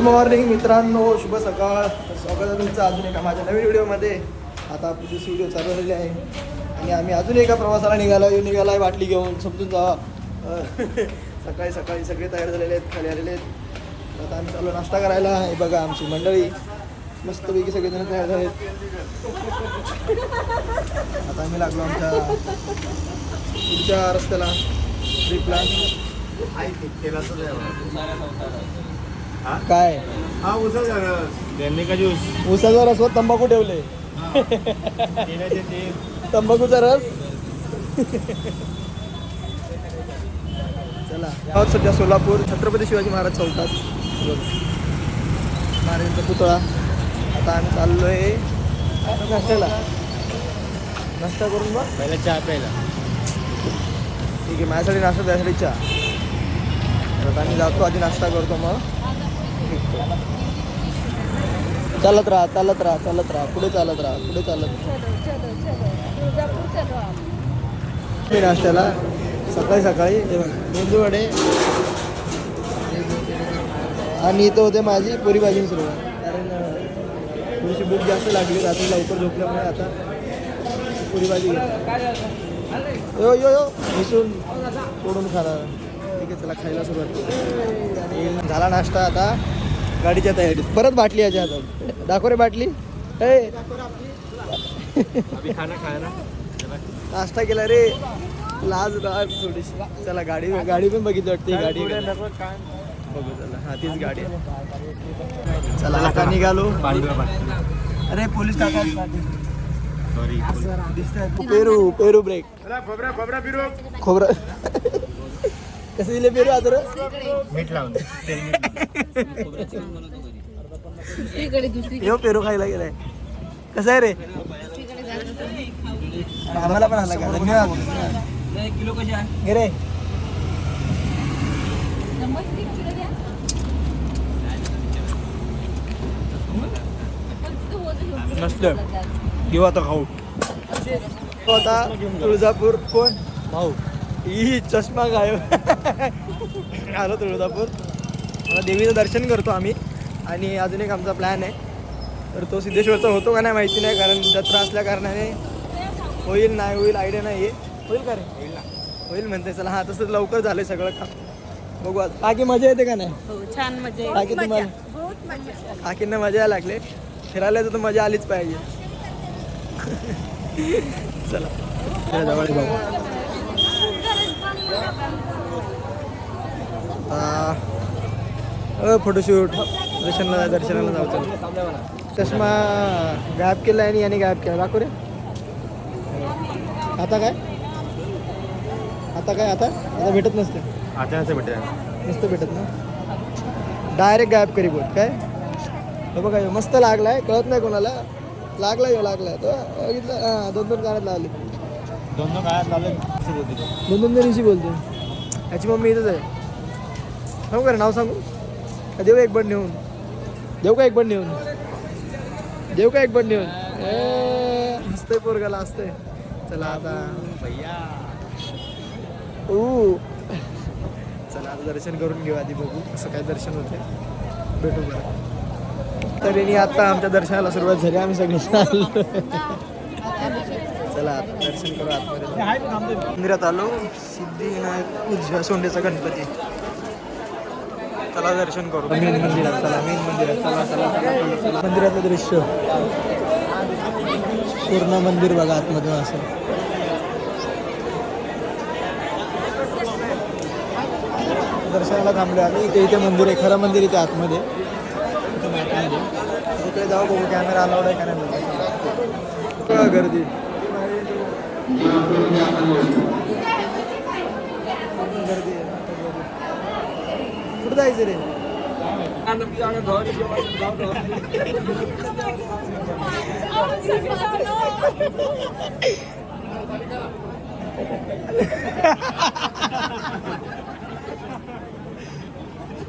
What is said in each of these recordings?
Morning मित्रांनो, शुभ सकाळ. स्वागत आहे तुमचं अजून एका माझ्या नवीन व्हिडिओमध्ये. आता आपली दुसरी व्हिडिओ चालू झालेली आहे आणि आम्ही अजून एका प्रवासाला निघालो आहे बाटली घेऊन. समजून जा. सकाळी सकाळी सगळे तयार झालेले आहेत, खाली आलेले आहेत. आता आम्ही चालू नाश्ता करायला. हे बघा आमची मंडळी मस्तपैकी सगळेजण तयार झालेत. आता आम्ही लागलो आमच्या पुढच्या रस्त्याला ट्रिपला. काय हा उसाचा रस त्यांनी का ज्यूस उसाचा रस व तंबाखू ठेवले. तंबाखूचा रस. चला आहोत सध्या सोलापूर छत्रपती शिवाजी महाराज चौकात. महाराजांचा पुतळा. आता आम्ही चाललोय नाश्त्याला. नाश्ता करून मग पहिला चहा प्यायला. ठीक आहे, माझ्यासाठी नाश्ता त्यासाठी चहा. आता आम्ही जातो, आधी नाश्ता करतो मग चालत राहा चालत राहा चालत राहा पुढे चालत राहा पुढे चालत. मी नाश्त्याला सकाळी सकाळी मेंदू वडे आणि इथं होते माझी पुरी भाजी सुरुवात. कारण थोडीशी भूक जास्त लागली, रात्री लवकर झोपल्यामुळे आता पुरी भाजी घेतो. यो यो यो मिसून सोडून खाणार. ठीक आहे, चला खायला सुरुवात करू. झाला नाश्ता, आता गाडीच्या तयारीत. परत बाटली याच्या हातात. दाखव रे बाटली. ए नाश्ता केला रे, लाज राज थोडीशी. चला गाडी गाडी पण बघितली वाटते. गाडी बघू चला. हा तीच गाडी आहे. चला आता निघालो. अरे पोलीस काका पेरू पेरू ब्रेक खोबरं कसं दिले पेरू आता मीठ लावून यो पेरू खायला गेलाय. कसं आहे रे. आम्हाला पण आला का. धन्यवाद. घे रे. नसलं घेऊ आता खाऊ. आता तुळजापूर. कोण भाऊ ही चष्मा गायब. आलो तुळजापूर. आता देवीचं दर्शन करतो आम्ही. आणि अजून एक आमचा प्लॅन आहे, तर तो सिद्धेश्वरचा होतो का नाही माहिती नाही, कारण जत्रा असल्या कारणाने होईल नाही होईल आयडिया नाही आहे. होईल का रे. होईल म्हणते. चला हा तसं लवकर झालंय सगळं काम. बघू आता. बाकी मजा येते का नाही. छान मजा. बाकी तुम्हाला काकींना मजा यायला लागले. फिरायला तर मजा आलीच पाहिजे. चला जवळ बघू. फोटोशूट. दर्शनाला जाऊ. चष्मा गायब केला आणि याने गायब केला. दाखव रे. आता काय आता काय आता आता भेटत नसते. आता भेटेल नुसतं भेटत ना. डायरेक्ट गायब करी बोल. काय हे बघा मस्त लागलाय. कळत नाही कोणाला. लागलाय तो बघितलं. हां दोन कानात लावले. दोन काळात लावले. दोन दिवशी बोलतो. ह्याची मम्मी इथंच आहे. सांगू का रे नाव सांगू. देऊ का एक बंड नेऊन. देऊ का एक बंड नेऊन. देऊ का एक बंड नेऊन. हसतंय पोरगाला हसतंय. चला आता भैया चला आता दर्शन करून घेऊ. आधी बघू कसं काय दर्शन होते. भेटू बरं. तर यांनी आता आमच्या दर्शनाला सुरुवात झाली. आम्ही सगळे चला आता दर्शन करू. आतमध्ये मंदिरात आलो. सिद्धिविनायक उजव्या सोंडेचा गणपती. चला दर्शन करू. मेन मंदिरात चला. मेन मंदिरात चला चला चला. मंदिरातलं दृश्य पूर्ण मंदिर बघा आतमधून असं. दर्शनाला थांबलो आम्ही. इथे मंदिर आहे. खरं मंदिर इथे आतमध्ये. तिकडे जाऊ बघू कॅमेरा अलाउड आहे का नाही. गर्दी गर्दी आहे. कुठं जायचं रे.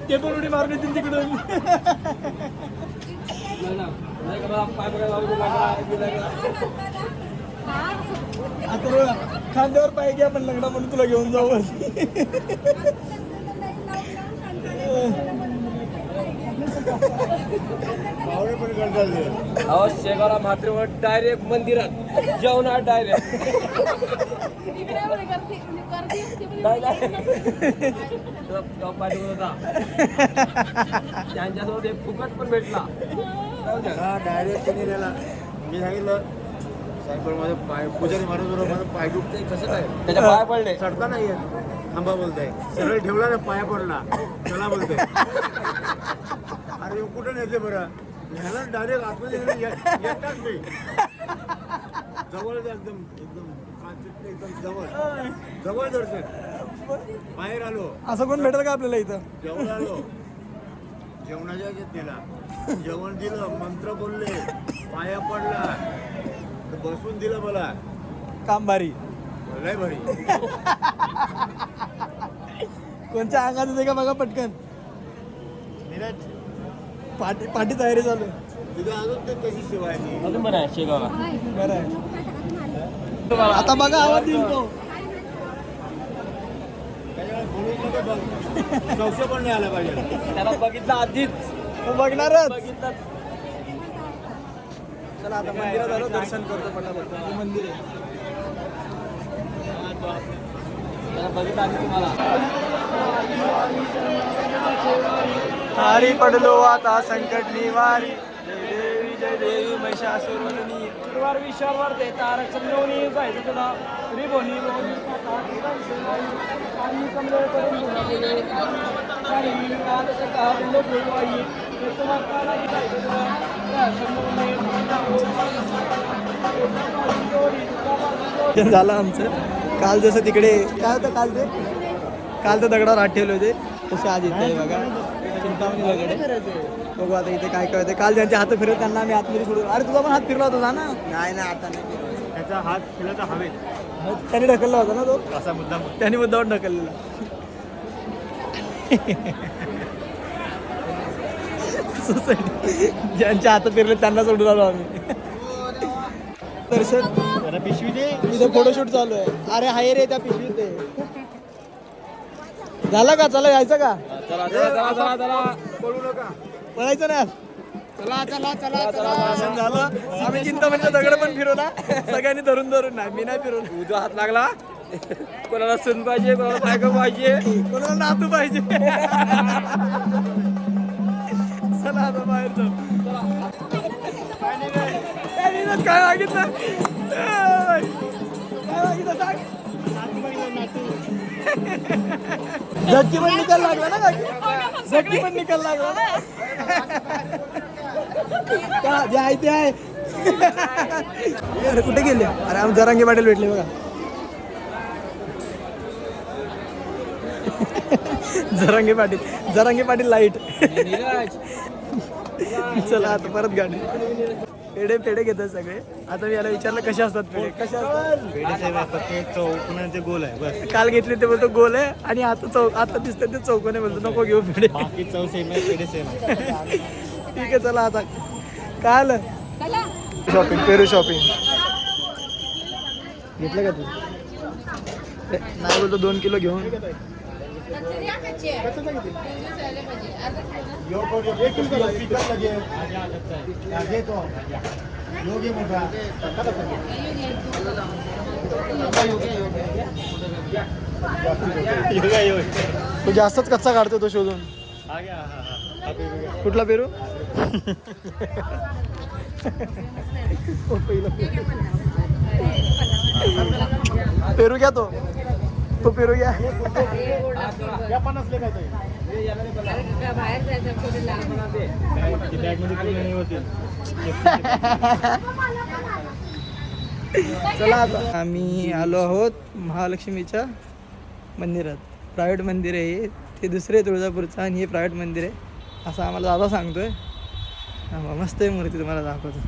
ते पण उडी मारून येतील तिकडून. आता खांद्यावर पाय घ्या पण लग्न म्हणून तुला घेऊन जाऊ. पाहुणे पण करतात अहो शेगावला मात्र डायरेक्ट मंदिरात जेवणार डायरेक्ट त्यांच्यासोबत एक फुकट पण भेटला. हा डायरेक्ट त्यांनी नेला. मी सांगितलं सायकलमध्ये पाय पुजारी माणूस बरोबर माझं पाय दुखतंय कसं काय त्याच्या पाया पडले. चढता नाही येत. थांबा बोलताय सरळ ठेवला ना पाया पडला चला बोलतोय. अरे कुठं नेते बरं ह्याला डायरेक्ट आतमध्ये येतात नाही जवळ एकदम एकदम कांचित एकदम जवळ जवळ दर्शन बाहेर आलो. असं कोण भेटेल का आपल्याला इथं? जेवण आलो जेवणाच्या याच्यात दिला जेवण दिलं मंत्र बोलले पाया पडला तर बसून दिलं मला काम भारी. लय भारी. कोणच्या अंगात येते का बघा पटकन. नीरज पाठी तयारी चालू. तुझं अजून ते कशी सेवा आहे ती? अजून बरं आहे शेगावला. बरं आहे. आता बघा आवाज देईल तो. त्याच्यावर बोलूच नको बघ. संशय पण नाही आला पाहिजे. त्याला बघितलं आधीच तू बघणारच. बघितलं. चला आता मंदिरात आलो दर्शन करतो पटापट. हे मंदिर आहे. त्याला बघितलं आधी तुम्हाला. हारी पडलो आता संकट निवारी. जय देवी महिषासुरमर्दिनी. शुक्रवार विश्वावर ते तारक समजवणी जायचं तुला रिबोनी कमले करून झालं आमचं. काल जसं तिकडे काय होतं काल तर दगडावर हात ठेवले होते तसे आज येत आहे बघा चिंतामणी दगड. बघू आता इथे काय काय होते. काल ज्यांचे हात फिरत त्यांना आम्ही आतमध्ये सोडू. अरे तुझा पण हात फिरला होता ना? नाही ना आता नाही. त्याचा हात फिरला हवेत त्याने ढकलला होता ना तो. असा मुद्दा त्याने मुद्दावर ढकललेला. सोसायटी ज्यांच्या हात फिरले त्यांना सोडून आलो आम्ही. दर्शन पिशवी दे. इथे फोटोशूट चालू आहे. अरे हाय रे त्या पिशवीत ते. झालं का? चला यायचं का? चला चला चला चला चला पळू नका. पळायचं नाही. चला चला चला चला. दर्शन झालं. आम्ही चिंतामणीचा दगड पण फिरवला सगळ्यांनी धरून धरून. नाही मी नाही फिरवलं. उजवा हात लागला. कोणाला सून पाहिजे कोणाला बायको पाहिजे कोणाला नातू पाहिजे. चला आता बाहेर जाऊ. काय मागितलं काय मागितलं सांग. झटकी पण निकाल लागला ना. झटकी पण निकाल लागला ना. का जे आहे ते आहे. अरे कुठे गेले? अरे आम्ही जरांगे पाटील भेटले बघा. जरांगे पाटील लाईट. चला आता परत गाडी. पेढे घेतात सगळे. आता मी याला विचारलं कसे असतात पेढे. कसे असतात? चौकोनाचे गोल आहे बस. काल घेतले ते बोलतो गोल आहे आणि आता दिसते ते चौकोने बोलतो नको घेऊ पेढे. बाकी चव सेम आहे पेढे सेम आहे. ठीक आहे चला आता काय आलं शॉपिंग. पेरू शॉपिंग घेतलं का तू? नाही बोलतो 2 किलो घेऊन. तू जास्तच कच्चा काढतो तो शोधून. कुठला पेरू? पेरू घ्या तो पेरू घ्या. चला आता आम्ही आलो आहोत महालक्ष्मीच्या मंदिरात. प्रायव्हेट मंदिर आहे हे. ते दुसरे तुळजापूरचं आणि हे प्रायव्हेट मंदिर आहे असं आम्हाला दादा सांगतोय. मस्त आहे मूर्ती तुम्हाला दाखवतो.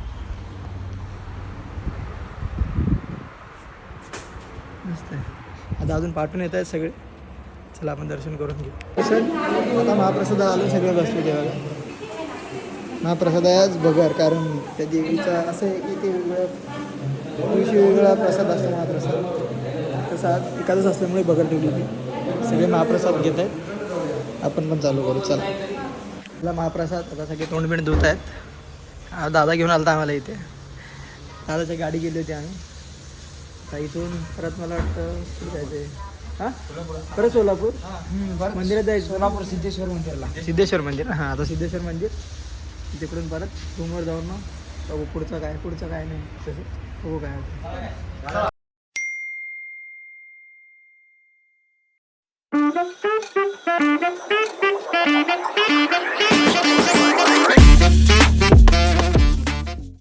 मस्त आहे. आता अजून पाठवून येत आहेत सगळे. चला आपण दर्शन करून घेऊ. आता महाप्रसाद आलो सगळे बसले तेव्हा. महाप्रसाद आहे आज भगर. कारण त्या देवीचा असं आहे की ते वेगळा प्रसाद असतो महाप्रसाद. तसं आज एखादंच असल्यामुळे भगर ठेवली होती. सगळे महाप्रसाद घेत आहेत. आपण पण चालू करू चला. आपला महाप्रसाद आता सगळे तोंडबिंड धुत आहेत. दादा घेऊन आलता आम्हाला इथे. दादाची गाडी गेली होती आम्ही. आता इथून परत मला वाटतं कुठे जायचं. हां परत सोलापूर मंदिरात जायचं. सोलापूर सिद्धेश्वर मंदिरला. सिद्धेश्वर मंदिर. हां आता सिद्धेश्वर मंदिर तिकडून परत रूमवर जाऊन मग बघू पुढचं काय नाही तसं बघू काय होतं.